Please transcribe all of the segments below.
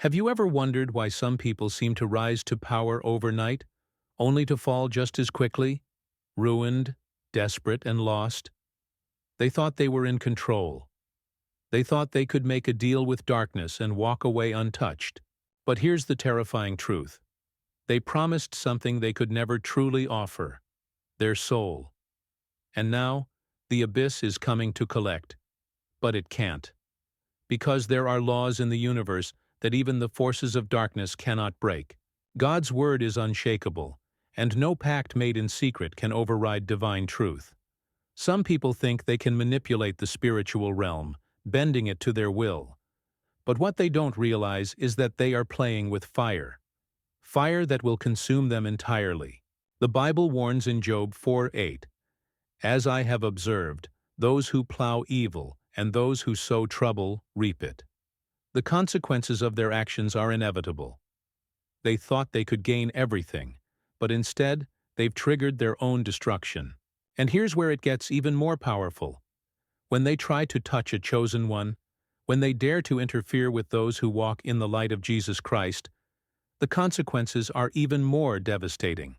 Have you ever wondered why some people seem to rise to power overnight, only to fall just as quickly? Ruined, desperate, and lost? They thought they were in control. They thought they could make a deal with darkness and walk away untouched. But here's the terrifying truth. They promised something they could never truly offer: their soul. And now, the abyss is coming to collect. But it can't. Because there are laws in the universe that even the forces of darkness cannot break. God's word is unshakable, and no pact made in secret can override divine truth. Some people think they can manipulate the spiritual realm, bending it to their will. But what they don't realize is that they are playing with fire. Fire that will consume them entirely. The Bible warns in Job 4:8, "As I have observed, those who plow evil and those who sow trouble reap it." The consequences of their actions are inevitable. They thought they could gain everything, but instead, they've triggered their own destruction. And here's where it gets even more powerful. When they try to touch a chosen one, when they dare to interfere with those who walk in the light of Jesus Christ, the consequences are even more devastating.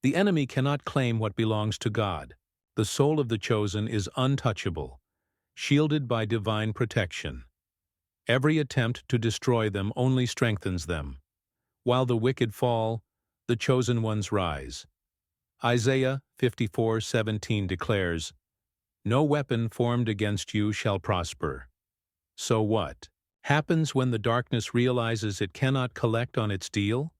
The enemy cannot claim what belongs to God. The soul of the chosen is untouchable, shielded by divine protection. Every attempt to destroy them only strengthens them. While the wicked fall, the chosen ones rise. Isaiah 54:17 declares, "No weapon formed against you shall prosper." So what happens when the darkness realizes it cannot collect on its deal?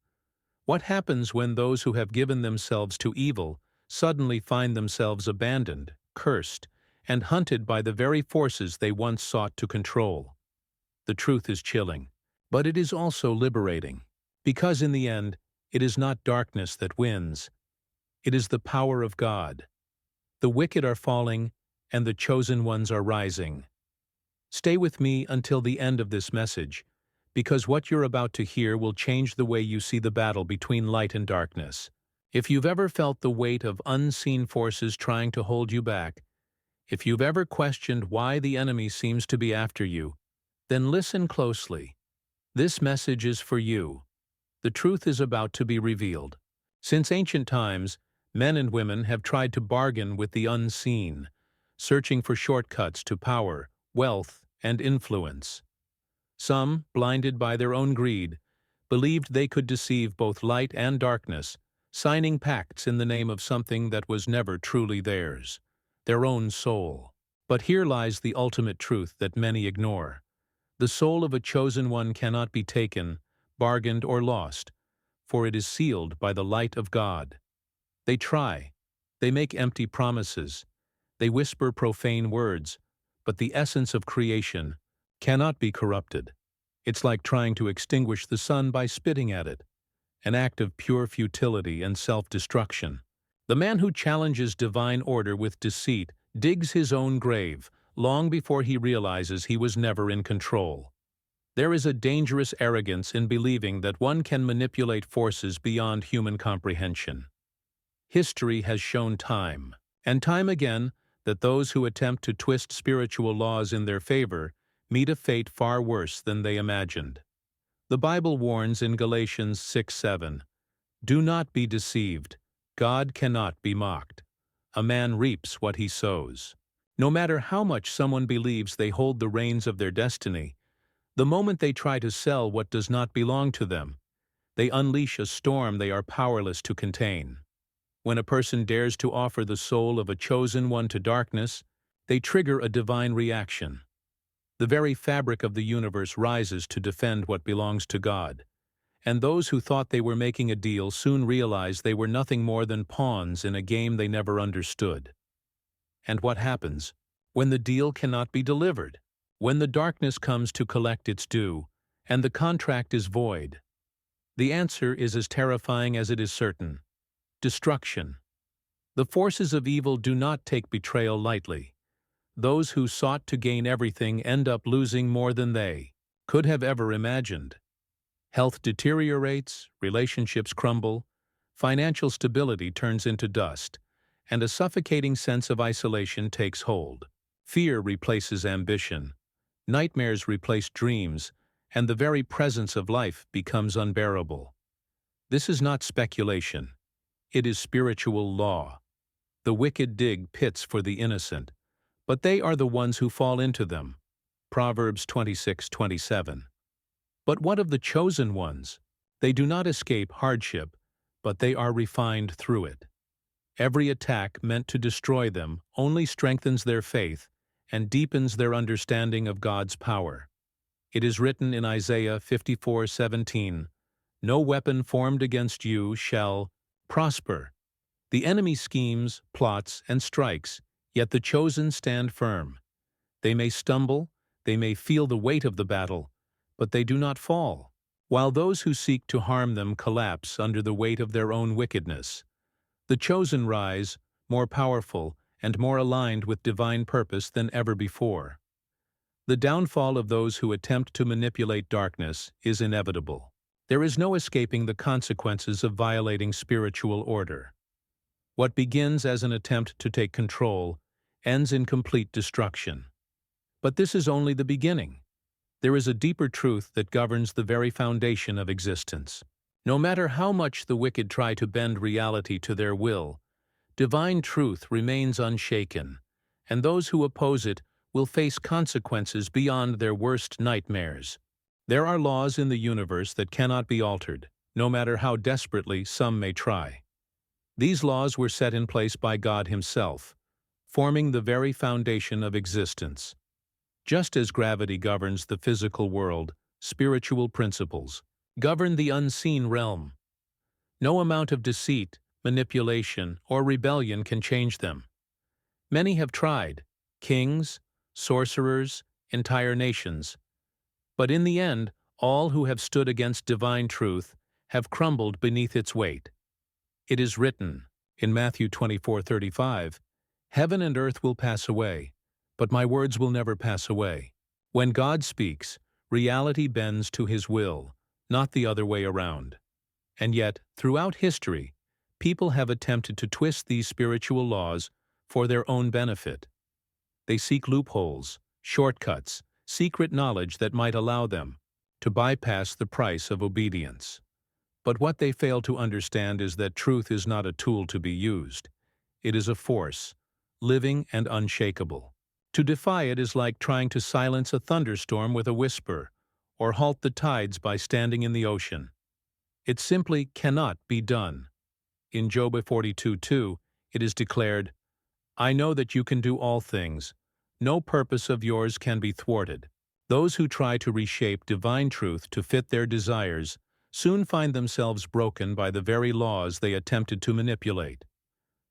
What happens when those who have given themselves to evil suddenly find themselves abandoned, cursed, and hunted by the very forces they once sought to control? The truth is chilling, but it is also liberating, because in the end, it is not darkness that wins. It is the power of God. The wicked are falling, and the chosen ones are rising. Stay with me until the end of this message, because what you're about to hear will change the way you see the battle between light and darkness. If you've ever felt the weight of unseen forces trying to hold you back, if you've ever questioned why the enemy seems to be after you, then listen closely. This message is for you. The truth is about to be revealed. Since ancient times, men and women have tried to bargain with the unseen, searching for shortcuts to power, wealth, and influence. Some, blinded by their own greed, believed they could deceive both light and darkness, signing pacts in the name of something that was never truly theirs, their own soul. But here lies the ultimate truth that many ignore. The soul of a chosen one cannot be taken, bargained, or lost, for it is sealed by the light of God. They try. They make empty promises. They whisper profane words, but the essence of creation cannot be corrupted. It's like trying to extinguish the sun by spitting at it, an act of pure futility and self-destruction. The man who challenges divine order with deceit digs his own grave long before he realizes he was never in control. There is a dangerous arrogance in believing that one can manipulate forces beyond human comprehension. History has shown time and time again that those who attempt to twist spiritual laws in their favor meet a fate far worse than they imagined. The Bible warns in Galatians 6:7, "Do not be deceived. God cannot be mocked. A man reaps what he sows." No matter how much someone believes they hold the reins of their destiny, the moment they try to sell what does not belong to them, they unleash a storm they are powerless to contain. When a person dares to offer the soul of a chosen one to darkness, they trigger a divine reaction. The very fabric of the universe rises to defend what belongs to God, and those who thought they were making a deal soon realize they were nothing more than pawns in a game they never understood. And what happens when the deal cannot be delivered? When the darkness comes to collect its due, and the contract is void? The answer is as terrifying as it is certain: destruction. The forces of evil do not take betrayal lightly. Those who sought to gain everything end up losing more than they could have ever imagined. Health deteriorates, relationships crumble, financial stability turns into dust, and a suffocating sense of isolation takes hold. Fear replaces ambition. Nightmares replace dreams, and the very presence of life becomes unbearable. This is not speculation. It is spiritual law. The wicked dig pits for the innocent, but they are the ones who fall into them. Proverbs 26:27. But what of the chosen ones? They do not escape hardship, but they are refined through it. Every attack meant to destroy them only strengthens their faith and deepens their understanding of God's power. It is written in Isaiah 54:17, "No weapon formed against you shall prosper." The enemy schemes, plots, and strikes, yet the chosen stand firm. They may stumble, they may feel the weight of the battle, but they do not fall, while those who seek to harm them collapse under the weight of their own wickedness. The chosen rise, more powerful and more aligned with divine purpose than ever before. The downfall of those who attempt to manipulate darkness is inevitable. There is no escaping the consequences of violating spiritual order. What begins as an attempt to take control ends in complete destruction. But this is only the beginning. There is a deeper truth that governs the very foundation of existence. No matter how much the wicked try to bend reality to their will, divine truth remains unshaken, and those who oppose it will face consequences beyond their worst nightmares. There are laws in the universe that cannot be altered, no matter how desperately some may try. These laws were set in place by God Himself, forming the very foundation of existence. Just as gravity governs the physical world, spiritual principles govern the unseen realm. No amount of deceit, manipulation, or rebellion can change them. Many have tried, kings, sorcerers, entire nations. But in the end, all who have stood against divine truth have crumbled beneath its weight. It is written, in Matthew 24:35, "Heaven and earth will pass away, but my words will never pass away." When God speaks, reality bends to His will, not the other way around. And yet, throughout history, people have attempted to twist these spiritual laws for their own benefit. They seek loopholes, shortcuts, secret knowledge that might allow them to bypass the price of obedience. But what they fail to understand is that truth is not a tool to be used. It is a force, living and unshakable. To defy it is like trying to silence a thunderstorm with a whisper, or halt the tides by standing in the ocean. It simply cannot be done. In Job 42:2, it is declared, "I know that you can do all things. No purpose of yours can be thwarted." Those who try to reshape divine truth to fit their desires soon find themselves broken by the very laws they attempted to manipulate.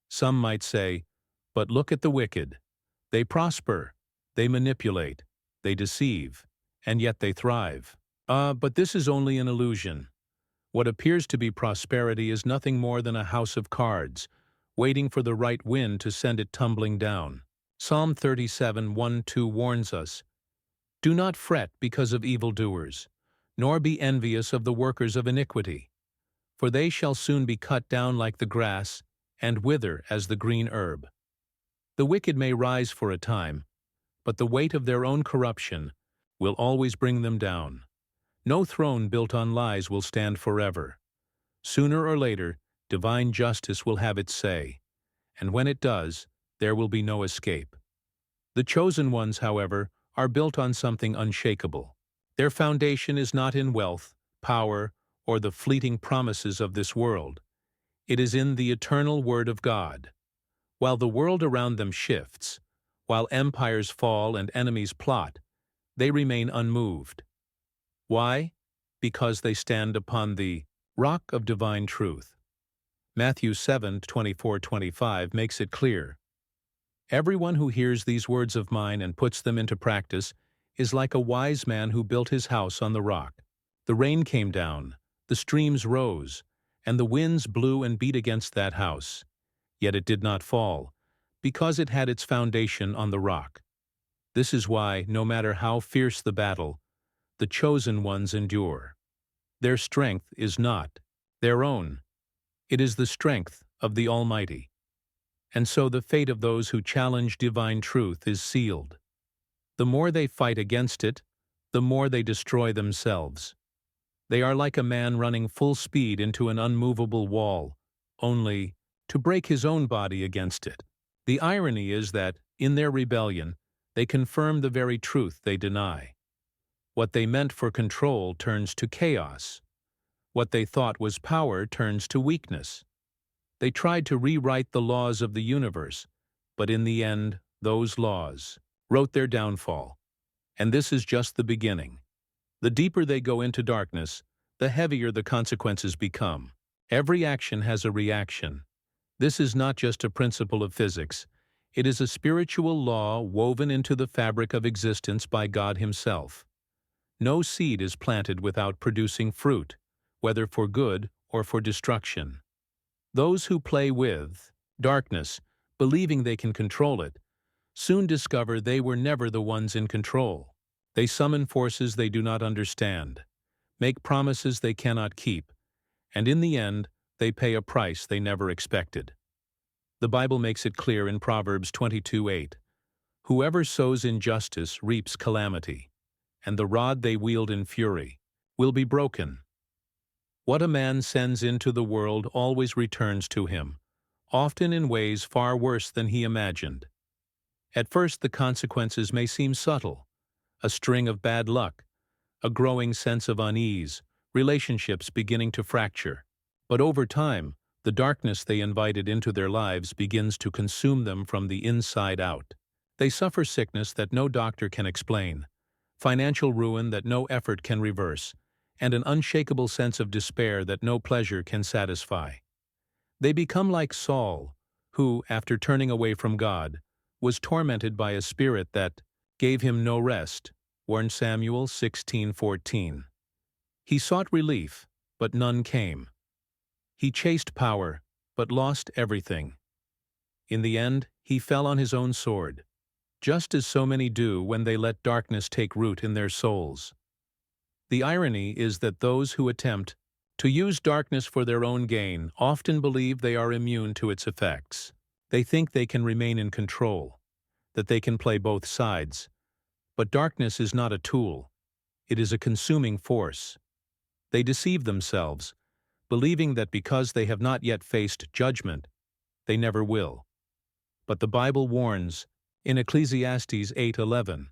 Some might say, "But look at the wicked. They prosper, they manipulate, they deceive, and yet they thrive." But this is only an illusion. What appears to be prosperity is nothing more than a house of cards, waiting for the right wind to send it tumbling down. Psalm 37:1-2 warns us, "Do not fret because of evildoers, nor be envious of the workers of iniquity, for they shall soon be cut down like the grass and wither as the green herb." The wicked may rise for a time, but the weight of their own corruption will always bring them down. No throne built on lies will stand forever. Sooner or later, divine justice will have its say, and when it does, there will be no escape. The chosen ones, however, are built on something unshakable. Their foundation is not in wealth, power, or the fleeting promises of this world. It is in the eternal Word of God. While the world around them shifts, while empires fall and enemies plot, they remain unmoved. Why? Because they stand upon the rock of divine truth. Matthew 7:24-25 makes it clear. "Everyone who hears these words of mine and puts them into practice is like a wise man who built his house on the rock. The rain came down, the streams rose, and the winds blew and beat against that house. Yet it did not fall, because it had its foundation on the rock." This is why, no matter how fierce the battle, the chosen ones endure. Their strength is not their own. It is the strength of the Almighty. And so the fate of those who challenge divine truth is sealed. The more they fight against it, the more they destroy themselves. They are like a man running full speed into an unmovable wall, only to break his own body against it. The irony is that, in their rebellion, they confirm the very truth they deny. What they meant for control turns to chaos. What they thought was power turns to weakness. They tried to rewrite the laws of the universe, but in the end, those laws wrote their downfall. And this is just the beginning. The deeper they go into darkness, the heavier the consequences become. Every action has a reaction. This is not just a principle of physics. It is a spiritual law woven into the fabric of existence by God Himself. No seed is planted without producing fruit, whether for good or for destruction. Those who play with darkness, believing they can control it, soon discover they were never the ones in control. They summon forces they do not understand, make promises they cannot keep, and in the end, they pay a price they never expected. The Bible makes it clear in Proverbs 22:8, "Whoever sows injustice reaps calamity, and the rod they wield in fury will be broken." What a man sends into the world always returns to him, often in ways far worse than he imagined. At first, the consequences may seem subtle: a string of bad luck, a growing sense of unease, relationships beginning to fracture. But over time, the darkness they invited into their lives begins to consume them from the inside out. They suffer sickness that no doctor can explain, financial ruin that no effort can reverse, and an unshakable sense of despair that no pleasure can satisfy. They become like Saul, who, after turning away from God, was tormented by a spirit that gave him no rest. 1 Samuel 16:14. He sought relief, but none came. He chased power, but lost everything. In the end, he fell on his own sword, just as so many do when they let darkness take root in their souls. The irony is that those who attempt to use darkness for their own gain often believe they are immune to its effects. They think they can remain in control, that they can play both sides. But darkness is not a tool. It is a consuming force. They deceive themselves, believing that because they have not yet faced judgment, they never will. But the Bible warns in Ecclesiastes 8:11,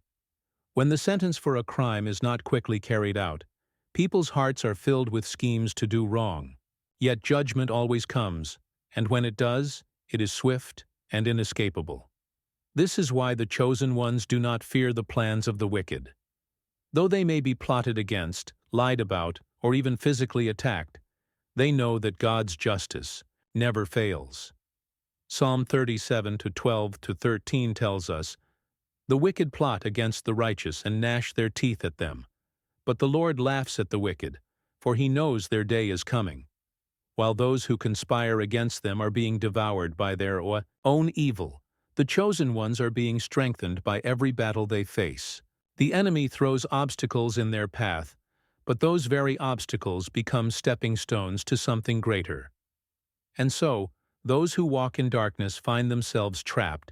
"When the sentence for a crime is not quickly carried out, people's hearts are filled with schemes to do wrong. Yet judgment always comes, and when it does, it is swift and inescapable." This is why the chosen ones do not fear the plans of the wicked. Though they may be plotted against, lied about, or even physically attacked, they know that God's justice never fails. Psalm 37:12-13 tells us, "The wicked plot against the righteous and gnash their teeth at them. But the Lord laughs at the wicked, for He knows their day is coming, while those who conspire against them are being devoured by their own evil. The chosen ones are being strengthened by every battle they face. The enemy throws obstacles in their path, but those very obstacles become stepping stones to something greater. And so, those who walk in darkness find themselves trapped,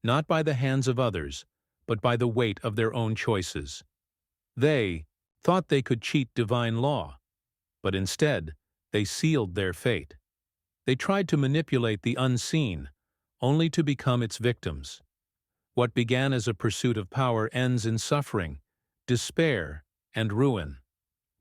not by the hands of others, but by the weight of their own choices. They thought they could cheat divine law, but instead, they sealed their fate. They tried to manipulate the unseen, only to become its victims. What began as a pursuit of power ends in suffering, despair, and ruin.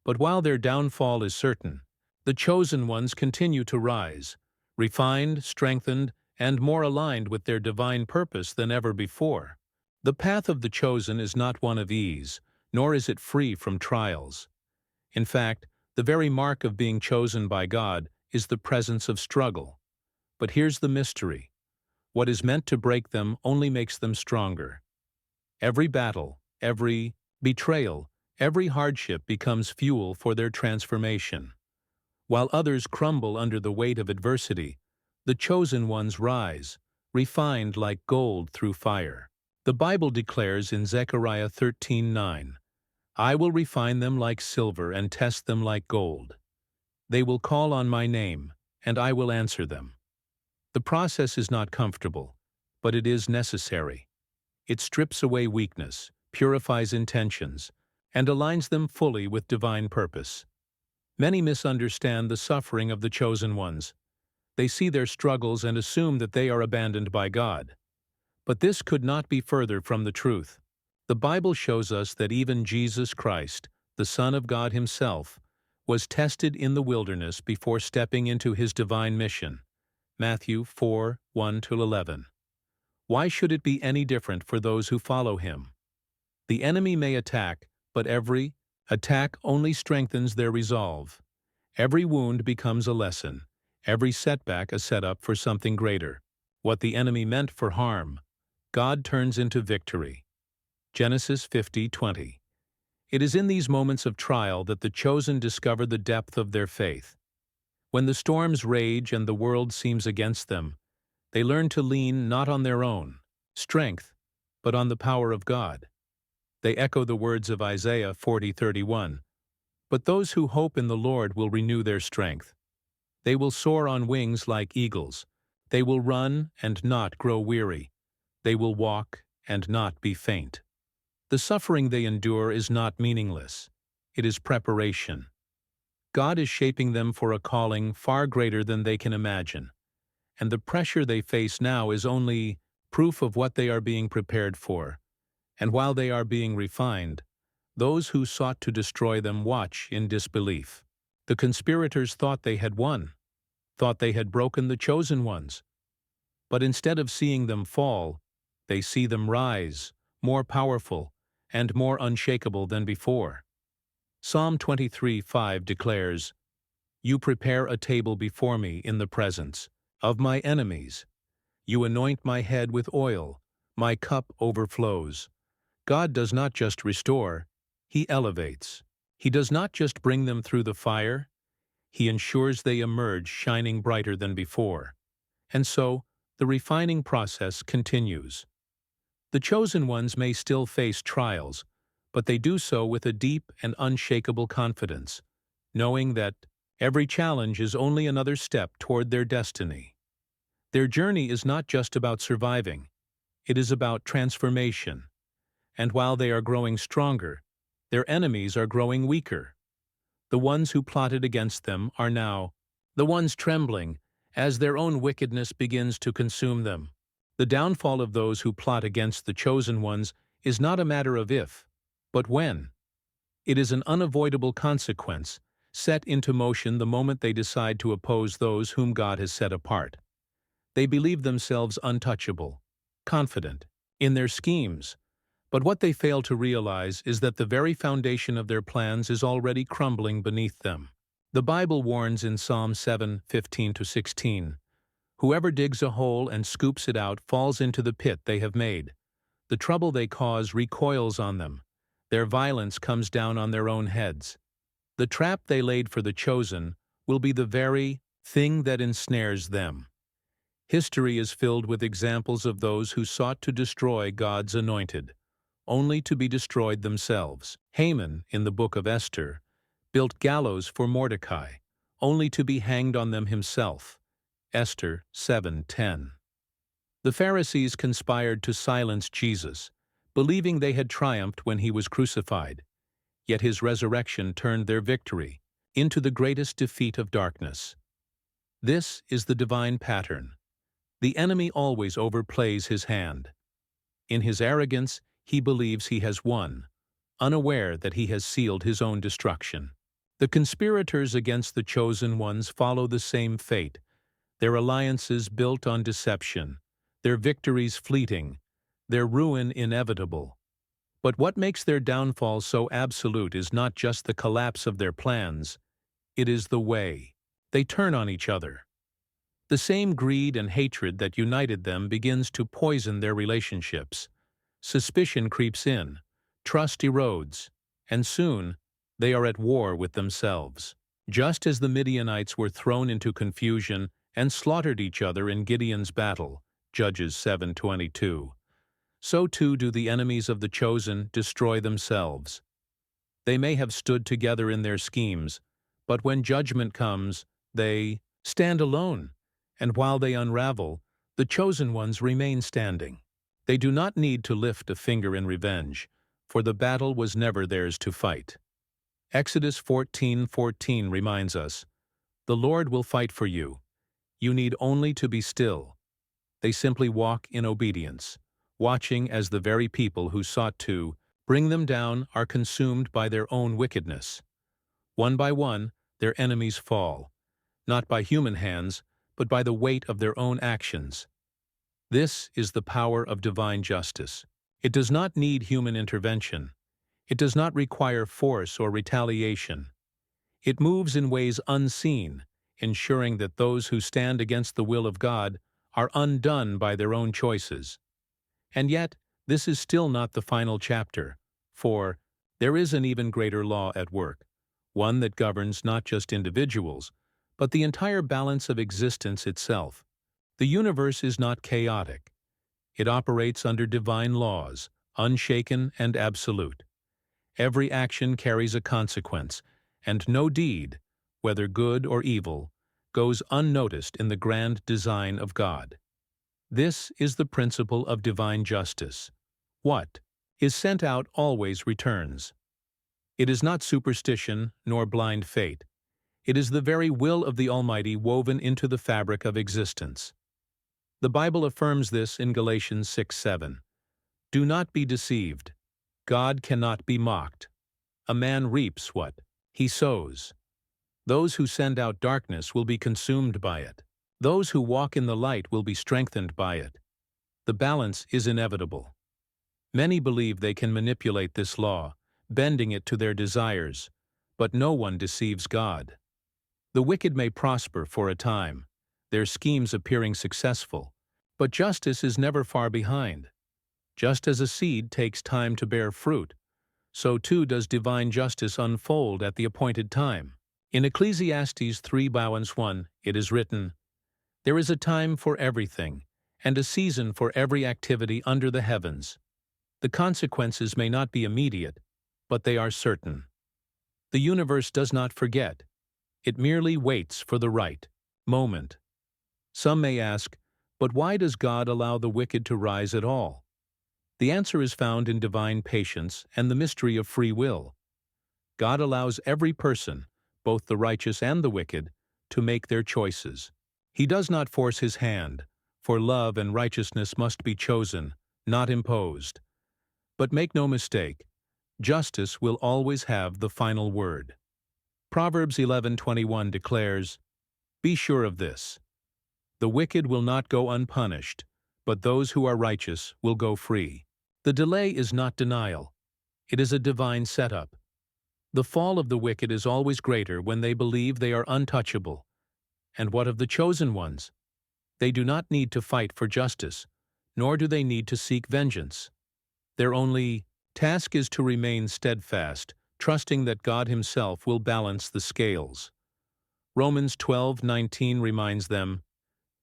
But while their downfall is certain, the chosen ones continue to rise, refined, strengthened, and more aligned with their divine purpose than ever before. The path of the chosen is not one of ease, nor is it free from trials. In fact, the very mark of being chosen by God is the presence of struggle. But here's the mystery: what is meant to break them only makes them stronger. Every battle, every betrayal, every hardship becomes fuel for their transformation. While others crumble under the weight of adversity, the chosen ones rise, refined like gold through fire. The Bible declares in Zechariah 13:9, "I will refine them like silver and test them like gold. They will call on my name, and I will answer them." The process is not comfortable, but it is necessary. It strips away weakness, purifies intentions, and aligns them fully with divine purpose. Many misunderstand the suffering of the chosen ones. They see their struggles and assume that they are abandoned by God. But this could not be further from the truth. The Bible shows us that even Jesus Christ, the Son of God Himself, was tested in the wilderness before stepping into His divine mission. Matthew 4:1-11. Why should it be any different for those who follow Him? The enemy may attack, but every attack only strengthens their resolve. Every wound becomes a lesson, every setback a setup for something greater. What the enemy meant for harm, God turns into victory. Genesis 50:20. It is in these moments of trial that the chosen discover the depth of their faith. When the storms rage and the world seems against them, they learn to lean not on their own strength, but on the power of God. They echo the words of Isaiah 40:31. But those who hope in the Lord will renew their strength. They will soar on wings like eagles. They will run and not grow weary. They will walk and not be faint. The suffering they endure is not meaningless. It is preparation. God is shaping them for a calling far greater than they can imagine. And the pressure they face now is only proof of what they are being prepared for. And while they are being refined, those who sought to destroy them watch in disbelief. The conspirators thought they had won, thought they had broken the chosen ones. But instead of seeing them fall, they see them rise, more powerful and more unshakable than before. Psalm 23:5 declares, "You prepare a table before me in the presence of my enemies. You anoint my head with oil, my cup overflows." God does not just restore, He elevates. He does not just bring them through the fire, He ensures they emerge shining brighter than before. And so, the refining process continues. The chosen ones may still face trials, but they do so with a deep and unshakable confidence, knowing that every challenge is only another step toward their destiny. Their journey is not just about surviving, it is about transformation. And while they are growing stronger, their enemies are growing weaker. The ones who plotted against them are now the ones trembling as their own wickedness begins to consume them. The downfall of those who plot against the chosen ones is not a matter of if, but when. It is an unavoidable consequence, set into motion the moment they decide to oppose those whom God has set apart. They believe themselves untouchable, confident in their schemes, but what they fail to realize is that the very foundation of their plans is already crumbling beneath them. The Bible warns in Psalm 7:15-16, "Whoever digs a hole and scoops it out falls into the pit they have made. The trouble they cause recoils on them. Their violence comes down on their own heads. The trap they laid for the chosen will be the very thing that ensnares them." History is filled with examples of those who sought to destroy God's anointed, only to be destroyed themselves. Haman, in the book of Esther, built gallows for Mordecai, only to be hanged on them himself. Esther 7:10. The Pharisees conspired to silence Jesus, believing they had triumphed when he was crucified. Yet his resurrection turned their victory into the greatest defeat of darkness. This is the divine pattern. The enemy always overplays his hand. In his arrogance, he believes he has won, unaware that he has sealed his own destruction. The conspirators against the chosen ones follow the same fate, their alliances built on deception, their victories fleeting, their ruin inevitable. But what makes their downfall so absolute is not just the collapse of their plans, it is the way they turn on each other. The same greed and hatred that united them begins to poison their relationships. Suspicion creeps in, trust erodes, and soon they are at war with themselves. Just as the Midianites were thrown into confusion and slaughtered each other in Gideon's battle, Judges 7:22, so too do the enemies of the chosen destroy themselves. They may have stood together in their schemes, but when judgment comes, they stand alone, and while they unravel, the chosen ones remain standing. They do not need to lift a finger in revenge, for the battle was never theirs to fight. Exodus 14:14 reminds us, "The Lord will fight for you. You need only to be still." They simply walk in obedience, watching as the very people who sought to bring them down are consumed by their own wickedness. One by one, their enemies fall, not by human hands, but by the weight of their own actions. This is the power of divine justice. It does not need human intervention. It does not require force or retaliation. It moves in ways unseen, ensuring that those who stand against the will of God are undone by their own choices. And yet, this is still not the final chapter, for there is an even greater law at work, one that governs not just individuals, but the entire balance of existence itself. The universe is not chaotic. It operates under divine laws, unshaken and absolute. Every action carries a consequence, and no deed, whether good or evil, goes unnoticed in the grand design of God. This is the principle of divine justice. What is sent out always returns. It is not superstition nor blind fate. It is the very will of the Almighty woven into the fabric of existence. The Bible affirms this in Galatians 6:7. Do not be deceived. God cannot be mocked. A man reaps what he sows. Those who send out darkness will be consumed by it. Those who walk in the light will be strengthened by it. The balance is inevitable. Many believe they can manipulate this law, bending it to their desires, but no one deceives God. The wicked may prosper for a time, their schemes appearing successful, but justice is never far behind. Just as a seed takes time to bear fruit, so too does divine justice unfold at the appointed time. In Ecclesiastes 3:1, it is written, "There is a time for everything, and a season for every activity under the heavens." The consequences may not be immediate, but they are certain. The universe does not forget. It merely waits for the right moment. Some may ask, but why does God allow the wicked to rise at all? The answer is found in divine patience and the mystery of free will. God allows every person, both the righteous and the wicked, to make their choices. He does not force his hand, for love and righteousness must be chosen, not imposed. But make no mistake, justice will always have the final word. Proverbs 11:21 declares, "Be sure of this. The wicked will not go unpunished, but those who are righteous will go free." The delay is not denial. It is a divine setup. The fall of the wicked is always greater when they believe they are untouchable. And what of the chosen ones? They do not need to fight for justice, nor do they need to seek vengeance. Their only task is to remain steadfast, trusting that God Himself will balance the scales. Romans 12:19 reminds them,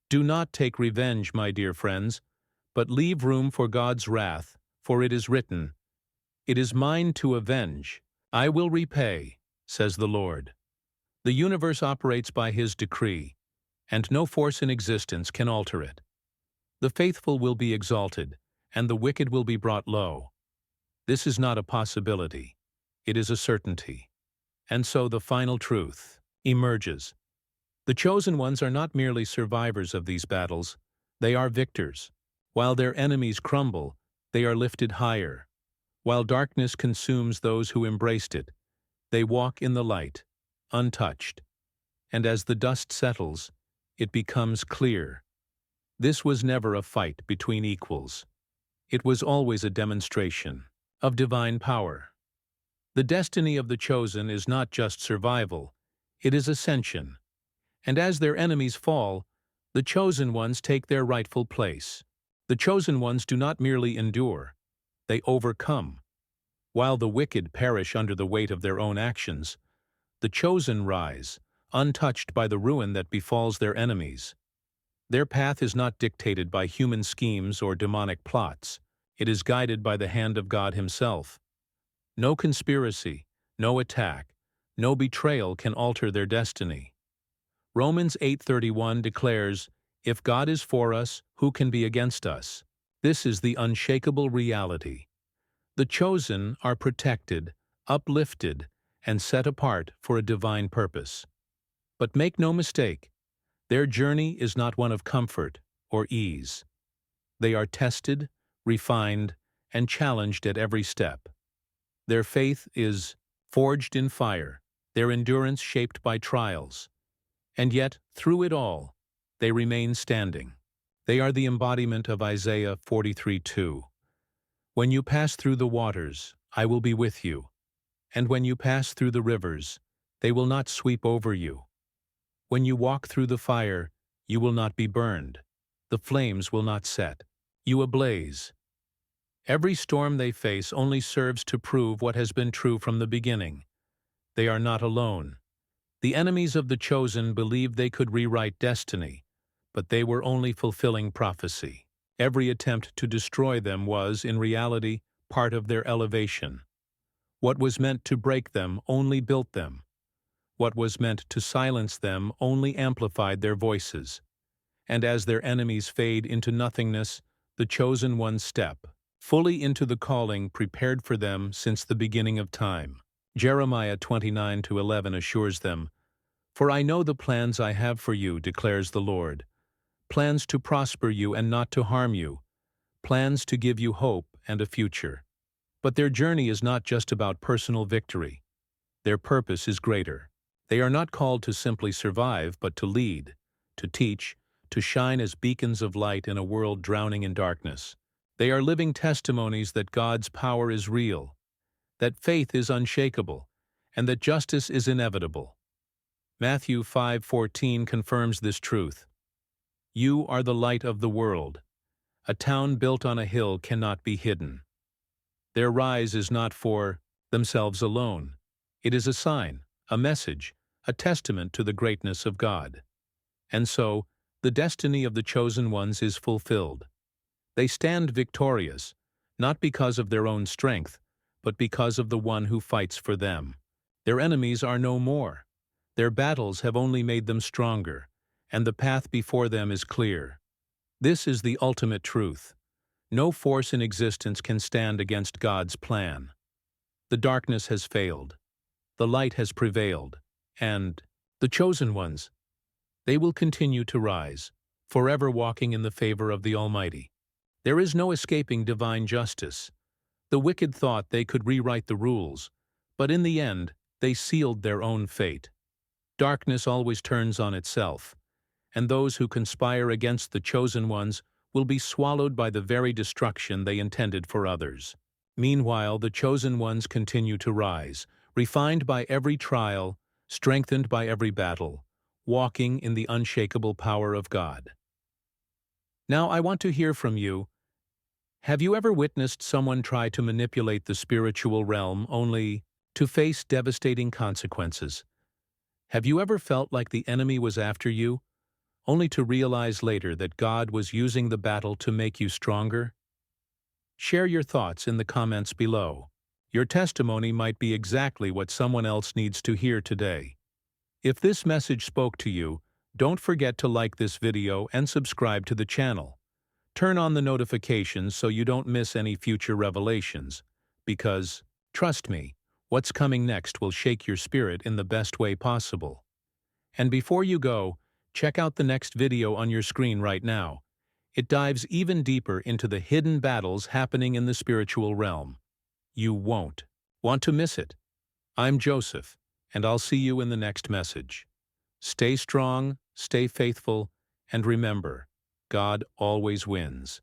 "Do not take revenge, my dear friends, but leave room for God's wrath, for it is written, 'It is mine to avenge, I will repay,' says the Lord." The universe operates by His decree, and no force in existence can alter it. The faithful will be exalted, and the wicked will be brought low. This is not a possibility. It is a certainty. And so the final truth emerges. The chosen ones are not merely survivors of these battles, they are victors. While their enemies crumble, they are lifted higher. While darkness consumes those who embraced it, they walk in the light, untouched. And as the dust settles, it becomes clear. This was never a fight between equals. It was always a demonstration of divine power. The destiny of the chosen is not just survival, it is ascension. And as their enemies fall, the chosen ones take their rightful place. The chosen ones do not merely endure, they overcome. While the wicked perish under the weight of their own actions, the chosen rise, untouched by the ruin that befalls their enemies. Their path is not dictated by human schemes or demonic plots. It is guided by the hand of God Himself. No conspiracy, no attack, no betrayal can alter their destiny. Romans 8:31 declares, "If God is for us, who can be against us?" This is the unshakable reality. The chosen are protected, uplifted, and set apart for a divine purpose. But make no mistake, their journey is not one of comfort or ease. They are tested, refined, and challenged at every step. Their faith is forged in fire, their endurance shaped by trials. And yet, through it all, they remain standing. They are the embodiment of Isaiah 43:2. When you pass through the waters, I will be with you. And when you pass through the rivers, they will not sweep over you. When you walk through the fire, you will not be burned. The flames will not set you ablaze. Every storm they face only serves to prove what has been true from the beginning. They are not alone. The enemies of the chosen believed they could rewrite destiny, but they were only fulfilling prophecy. Every attempt to destroy them was, in reality, part of their elevation. What was meant to break them only built them. What was meant to silence them only amplified their voices. And as their enemies fade into nothingness, the chosen ones step fully into the calling prepared for them since the beginning of time. Jeremiah 29:11 assures them, "For I know the plans I have for you, declares the Lord, plans to prosper you and not to harm you, plans to give you hope and a future." But their journey is not just about personal victory. Their purpose is greater. They are not called to simply survive, but to lead, to teach, to shine as beacons of light in a world drowning in darkness. They are living testimonies that God's power is real, that faith is unshakable, and that justice is inevitable. Matthew 5:14 confirms this truth. You are the light of the world. A town built on a hill cannot be hidden. Their rise is not for themselves alone. It is a sign, a message, a testament to the greatness of God. And so, the destiny of the chosen ones is fulfilled. They stand victorious, not because of their own strength, but because of the one who fights for them. Their enemies are no more. Their battles have only made them stronger, and the path before them is clear. This is the ultimate truth. No force in existence can stand against God's plan. The darkness has failed. The light has prevailed. And the chosen ones, they will continue to rise, forever walking in the favor of the Almighty. There is no escaping divine justice. The wicked thought they could rewrite the rules, but in the end, they sealed their own fate. Darkness always turns on itself, and those who conspire against the chosen ones will be swallowed by the very destruction they intended for others. Meanwhile, the chosen ones continue to rise, refined by every trial, strengthened by every battle, walking in the unshakable power of God. Now, I want to hear from you. Have you ever witnessed someone try to manipulate the spiritual realm only to face devastating consequences? Have you ever felt like the enemy was after you, only to realize later that God was using the battle to make you stronger? Share your thoughts in the comments below. Your testimony might be exactly what someone else needs to hear today. If this message spoke to you, don't forget to like this video and subscribe to the channel. Turn on the notifications so you don't miss any future revelations, because, trust me, what's coming next will shake your spirit in the best way possible. And before you go, check out the next video on your screen right now. It dives even deeper into the hidden battles happening in the spiritual realm. You won't want to miss it. I'm Joseph, and I'll see you in the next message. Stay strong, stay faithful, and remember, God always wins.